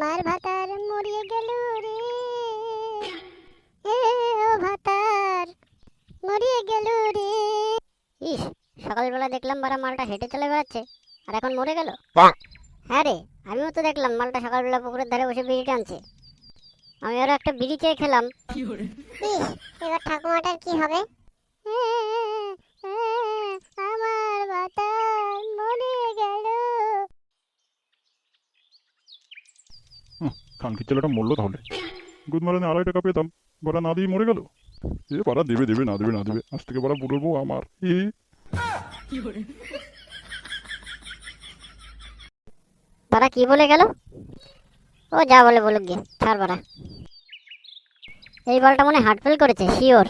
আমার ভাতার মরিয়ে গেল রে, এ ও ভাতার মরিয়ে গেল রে। ইস, সকালবেলা দেখলাম বারা মালটা হেঁটে চলে বেড়াচ্ছে, আর এখন মরে গেল। হ্যাঁ রে, আমিও তো দেখলাম মালটা সকালবেলা পুকুরের ধারে বসে বিড়ি টানছে। আমি আরো একটা বিড়ি চেয়ে খেলাম। ইস, এবার ঠাকুমাটার কি হবে? আমার ভাতার মরিয়ে গেল। খানকির ছেলেটা মরলো তাহলে। গুদ মারানে 2.5 টাকা পেতাম, বড়া না দিয়ে মরে গেল। এ পাড়া দেবে দেবে না দেবে না দেবে, আজ থেকে বড়া বুড়োর বউ আমার। বারা কি বলে গেল? ও যা বলে বলুক গে, ছাড় বারা। এই বলটা মনে হার্ট ফেল করেছে, শিওর।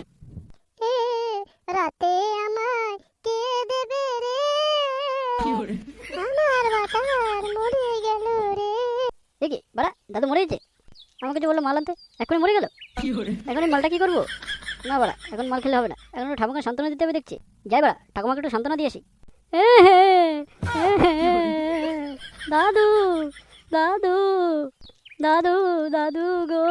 রাতে আমায় কে দেবে রে, আমার ভাতার মরিয়ে গেল রে। এ কি বারা, দাদু মরে গেছে? আমাকে যে বললো মাল আনতে, এখনই মরে গেল। এখন এই মালটা কি করবো? না বাড়া, এখন মাল খেলে হবে না, এখন ঠাকুমাকে সান্ত্বনা দিতে হবে দেখছি। যাই বাড়া, ঠাকুমাকে একটু সান্ত্বনা দিয়ে আসি। দাদু দাদু দাদু দাদু গো।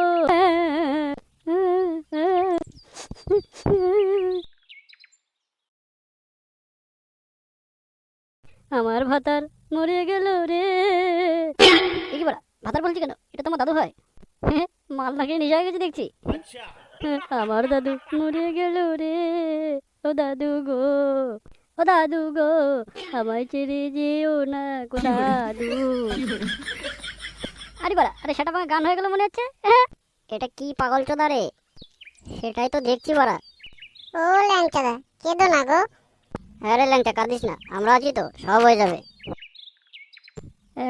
আমার ভাতার মরে গেল রে। এ কি বাড়া, ভাতার বলছি কেন? এটা তোমার দাদু হয়। মাল না খেয়ে নিজে হয়ে গেছে দেখছি। আমার দাদু মরে গেল রে, ও দাদু গো, ও দাদু গো, আমায় ছেড়ে যেও না গো দাদু। আরে বাড়া, আরে সেটা আমার গান হয়ে গেল মনে হচ্ছে। এটা কি পাগল চোদা রে? সেটাই তো দেখছি বাড়া। ও ল্যাংচাদা, কেঁদো না গো। হ্যাঁ রে ল্যাংচা, কাঁদিস না, আমরা আছি তো, সব হয়ে যাবে।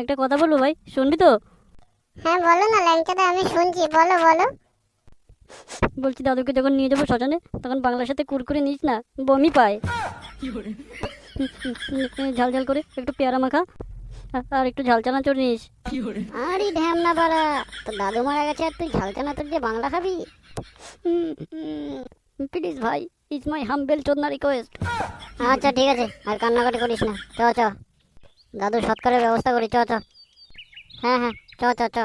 একটা কথা বলবো ভাই, শুনবি তো? হ্যাঁ বলো না ল্যাংচাদা, আমি শুনছি, বলো বলো। বলছি দাদুকে যখন নিয়ে যাবো শ্মশানে, তখন বাংলার সাথে কুরকুরে নিস না, বমি পায়। ঝাল ঝাল করে একটু পেয়ারা মাখা, আর একটু ঝাল চানাচুর নিস। আরে ঢ্যামনা পাড়া, তো দাদু মারা গেছে আর তুই ঝাল চানাচুর দিয়ে বাংলা খাবি? প্লিজ ভাই, ইটস মাই হাম্বেল চোদনা রিকোয়েস্ট। আচ্ছা ঠিক আছে, আর কান্নাকাটি করিস না, চ চ, দাদু সৎকারের ব্যবস্থা করি, চ চ। হ্যাঁ হ্যাঁ, চ চ চ।